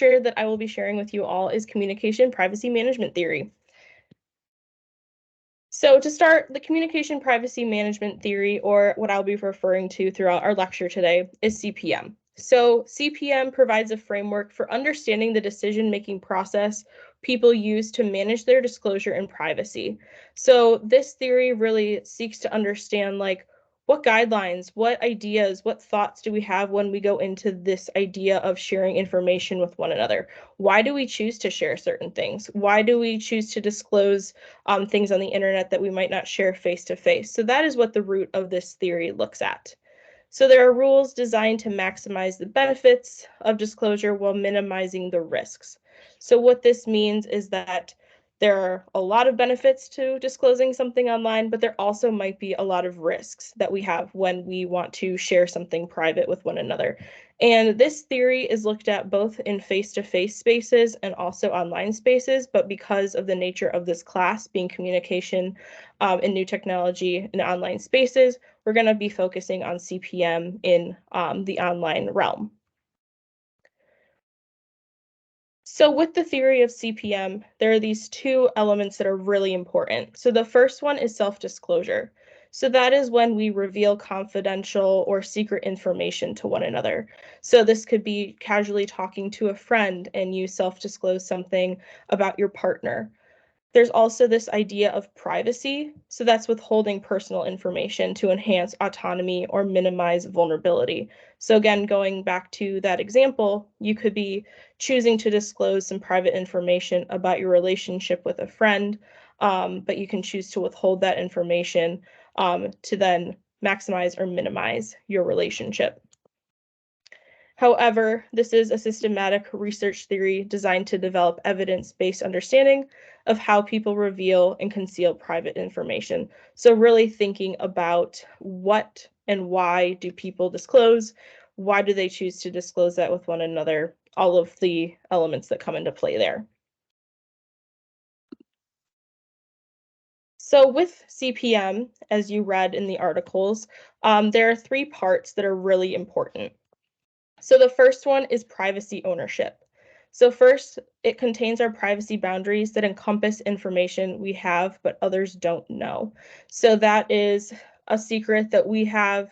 that I will be sharing with you all is communication privacy management theory. So to start, the communication privacy management theory, or what I'll be referring to throughout our lecture today, is CPM. So CPM provides a framework for understanding the decision-making process people use to manage their disclosure and privacy. So this theory really seeks to understand, like, what guidelines, what ideas, what thoughts do we have when we go into this idea of sharing information with one another? Why do we choose to share certain things? Why do we choose to disclose things on the internet that we might not share face to face? So that is what the root of this theory looks at. So there are rules designed to maximize the benefits of disclosure while minimizing the risks. So what this means is that there are a lot of benefits to disclosing something online, but there also might be a lot of risks that we have when we want to share something private with one another. And this theory is looked at both in face-to-face spaces and also online spaces, but because of the nature of this class being communication and new technology in online spaces, we're going to be focusing on CPM in the online realm. So with the theory of CPM, there are these two elements that are really important. So the first one is self-disclosure. So that is when we reveal confidential or secret information to one another. So this could be casually talking to a friend and you self-disclose something about your partner. There's also this idea of privacy. So that's withholding personal information to enhance autonomy or minimize vulnerability. So again, going back to that example, you could be choosing to disclose some private information about your relationship with a friend, but you can choose to withhold that information to then maximize or minimize your relationship. However, this is a systematic research theory designed to develop evidence-based understanding of how people reveal and conceal private information. So really thinking about what and why do people disclose? Why do they choose to disclose that with one another? All of the elements that come into play there. So with CPM, as you read in the articles, there are three parts that are really important. So the first one is privacy ownership. So first, it contains our privacy boundaries that encompass information we have but others don't know. So that is a secret that we have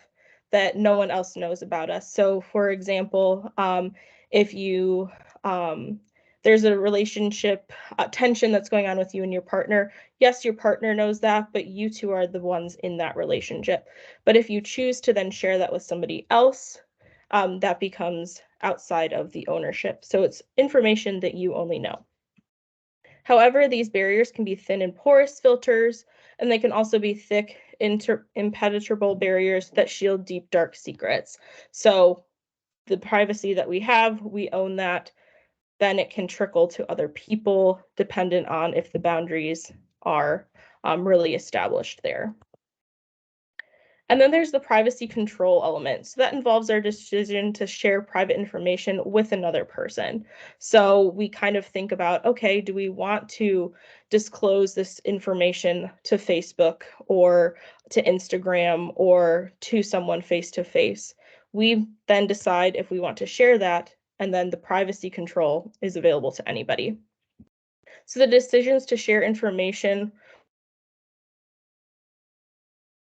that no one else knows about us. So for example, if you there's a relationship tension that's going on with you and your partner. Yes, your partner knows that, but you two are the ones in that relationship. But if you choose to then share that with somebody else, that becomes outside of the ownership. So it's information that you only know. However, these barriers can be thin and porous filters, and they can also be thick, impenetrable barriers that shield deep, dark secrets. So the privacy that we have, we own that. Then it can trickle to other people, dependent on if the boundaries are really established there. And then there's the privacy control element. So that involves our decision to share private information with another person. So we kind of think about, okay, do we want to disclose this information to Facebook or to Instagram or to someone face to face? We then decide if we want to share that, and then the privacy control is available to anybody. So the decisions to share information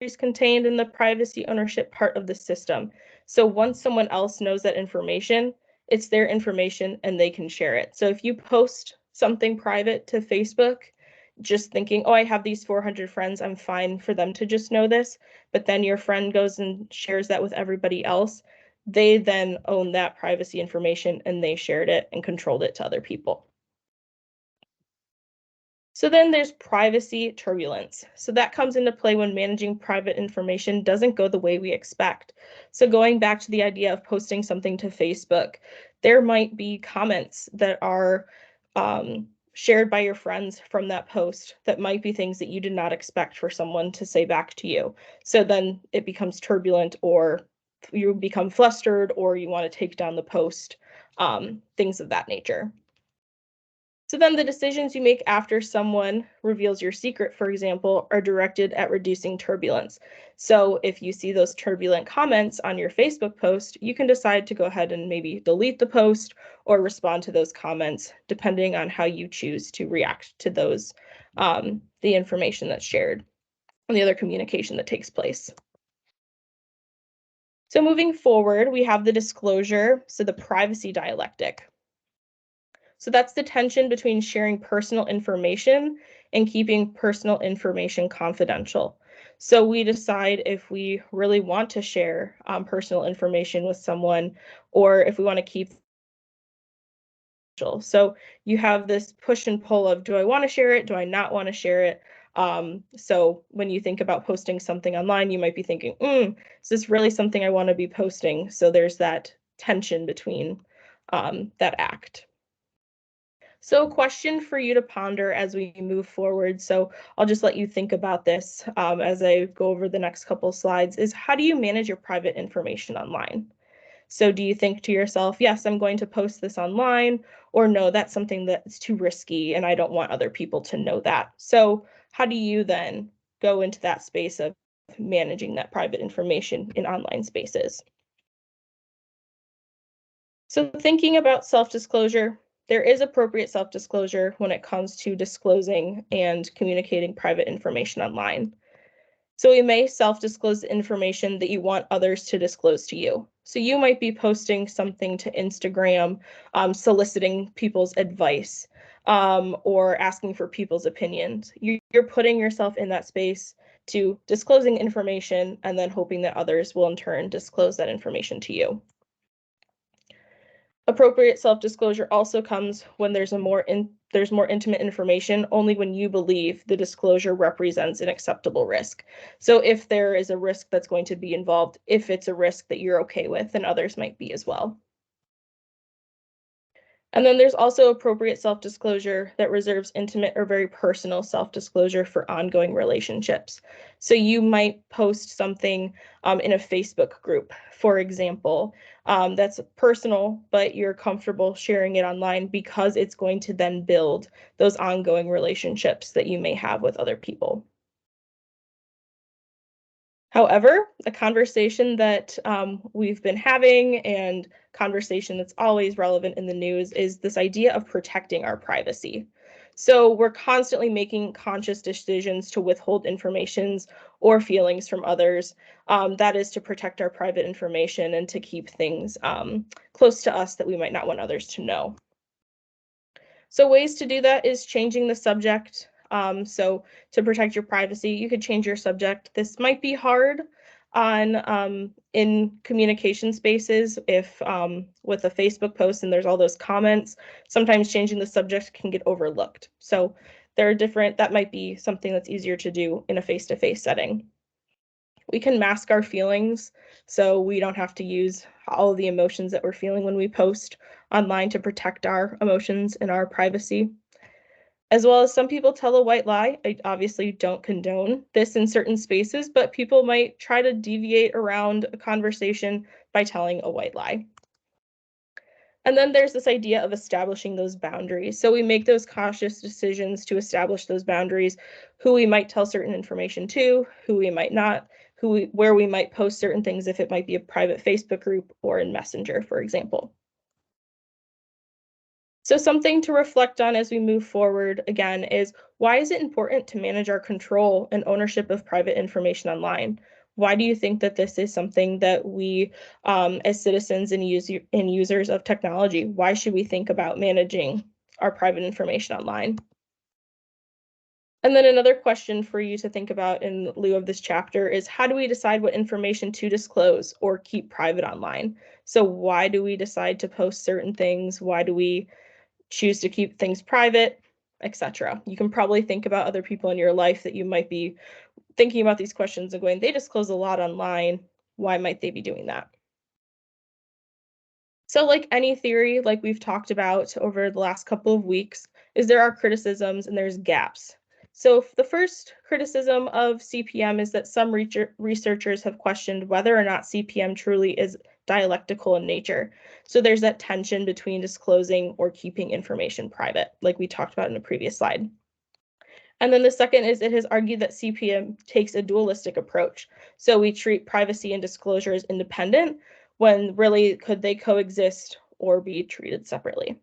is contained in the privacy ownership part of the system. So once someone else knows that information, it's their information and they can share it. So if you post something private to Facebook, just thinking, oh, I have these 400 friends, I'm fine for them to just know this, but then your friend goes and shares that with everybody else, they then own that privacy information and they shared it and controlled it to other people. So then there's privacy turbulence. So that comes into play when managing private information doesn't go the way we expect. So going back to the idea of posting something to Facebook, there might be comments that are shared by your friends from that post that might be things that you did not expect for someone to say back to you. So then it becomes turbulent, or you become flustered, or you want to take down the post, things of that nature. So then the decisions you make after someone reveals your secret, for example, are directed at reducing turbulence. So if you see those turbulent comments on your Facebook post, you can decide to go ahead and maybe delete the post or respond to those comments, depending on how you choose to react to those, the information that's shared and the other communication that takes place. So moving forward, we have the disclosure, so the privacy dialectic. So that's the tension between sharing personal information and keeping personal information confidential. So we decide if we really want to share personal information with someone or if we want to keep. So you have this push and pull of, do I want to share it? Do I not want to share it? So when you think about posting something online, you might be thinking, is this really something I want to be posting? So there's that tension between that act. So a question for you to ponder as we move forward. So I'll just let you think about this as I go over the next couple slides is how do you manage your private information online? So do you think to yourself, yes, I'm going to post this online, or no, that's something that's too risky and I don't want other people to know that. So how do you then go into that space of managing that private information in online spaces? So thinking about self-disclosure, there is appropriate self-disclosure when it comes to disclosing and communicating private information online. So you may self-disclose the information that you want others to disclose to you. So you might be posting something to Instagram, soliciting people's advice, or asking for people's opinions. You're putting yourself in that space to disclosing information and then hoping that others will in turn disclose that information to you. Appropriate self-disclosure also comes when there's more intimate information, only when you believe the disclosure represents an acceptable risk. So if there is a risk that's going to be involved, if it's a risk that you're okay with, then others might be as well. And then there's also appropriate self-disclosure that reserves intimate or very personal self-disclosure for ongoing relationships. So you might post something in a Facebook group, for example, that's personal, but you're comfortable sharing it online because it's going to then build those ongoing relationships that you may have with other people. However, a conversation that we've been having and conversation that's always relevant in the news is this idea of protecting our privacy. So we're constantly making conscious decisions to withhold informations or feelings from others. That is to protect our private information and to keep things close to us that we might not want others to know. So ways to do that is changing the subject. So to protect your privacy, you could change your subject. This might be hard on in communication spaces if with a Facebook post and there's all those comments, sometimes changing the subject can get overlooked. So there are different, that might be something that's easier to do in a face-to-face setting. We can mask our feelings so we don't have to use all of the emotions that we're feeling when we post online to protect our emotions and our privacy. As well as some people tell a white lie. I obviously don't condone this in certain spaces, but people might try to deviate around a conversation by telling a white lie. And then there's this idea of establishing those boundaries. So we make those cautious decisions to establish those boundaries, who we might tell certain information to, who we might not, where we might post certain things if it might be a private Facebook group or in Messenger, for example. So something to reflect on as we move forward again is why is it important to manage our control and ownership of private information online? Why do you think that this is something that we, as citizens and users of technology, why should we think about managing our private information online? And then another question for you to think about in lieu of this chapter is how do we decide what information to disclose or keep private online? So why do we decide to post certain things? Why do we choose to keep things private, etc. You can probably think about other people in your life that you might be thinking about these questions and going, they disclose a lot online. Why might they be doing that? So like any theory, like we've talked about over the last couple of weeks, is there are criticisms and there's gaps. So the first criticism of CPM is that some researchers have questioned whether or not CPM truly dialectical in nature. So there's that tension between disclosing or keeping information private, like we talked about in a previous slide. And then the second is it has argued that CPM takes a dualistic approach. So we treat privacy and disclosure as independent when really could they coexist or be treated separately.